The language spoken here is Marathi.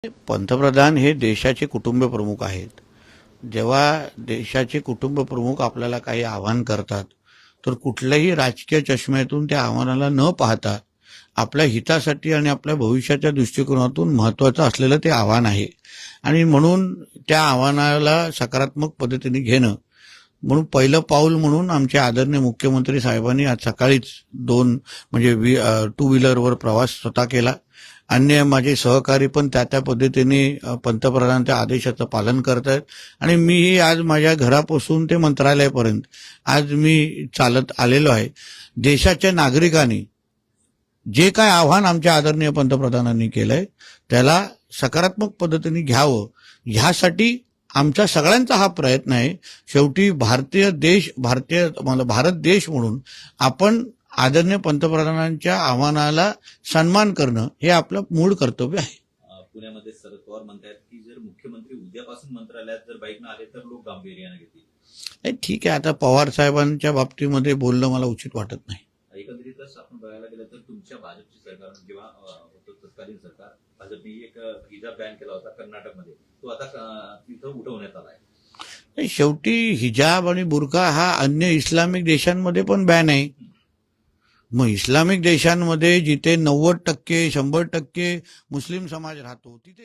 पंतप्रधान हे देशाचे कुटुंब प्रमुख आहेत. जेव्हा देशाचे कुटुंब प्रमुख आपल्याला काही आवाहन करतात तर कुठल्याही राजकीय चष्म्यातून त्या आव्हानाला न पाहता आपल्या हितासाठी आणि आपल्या भविष्याच्या दृष्टिकोनातून महत्त्वाचं असलेलं ते आव्हान आहे आणि म्हणून त्या आव्हानाला सकारात्मक पद्धतीने घेणं म्हणून पहिलं पाऊल म्हणून आमचे आदरणीय मुख्यमंत्री साहेबांनी आज सकाळीच टू व्हीलरवर प्रवास स्वतः केला. अन्य माझे सहकारी पण त्या पद्धतीने पंतप्रधानांच्या आदेशाचं पालन करत आहेत आणि मीही आज माझ्या घरापासून ते मंत्रालयापर्यंत आज मी चालत आलेलो आहे. देशाच्या नागरिकांनी जे काय आव्हान आमच्या आदरणीय पंतप्रधानांनी केलंय त्याला सकारात्मक पद्धतीने घ्यावं ह्यासाठी आमचा सगळ्यांचा हा प्रयत्न आहे. शेवटी भारत देश म्हणून आपण आदरणीय पंतप्रधानांच्या आव्हानाला सन्मान करणं हे आपलं मूळ कर्तव्य आहे. पुण्यामध्ये शरद पवार म्हणतात की जर मुख्यमंत्री उद्यापासून मंत्रालयात जर बाईकनं आले तर लोक गांभीर्याने घेतील. ठीक आहे, आता पवार साहेबांच्या बाबतीमध्ये बोलणं मला उचित वाटत नाही. एकंदरीतच आपण बघायला गेलं तर तुमच्या भाजपची सरकार जेव्हा होतं तत्कालीन सरकार भाजपने एक हिजाब बॅन केला होता कर्नाटकमध्ये, तो आता तिथं उठवण्यात आला आहे. शेवटी हिजाब आणि बुरखा हा अन्य इस्लामिक देशांमध्ये पण बॅन आहे. मग इस्लामिक देशांमध्ये जिथे 90% 100% मुस्लिम समाज राहतो तिथे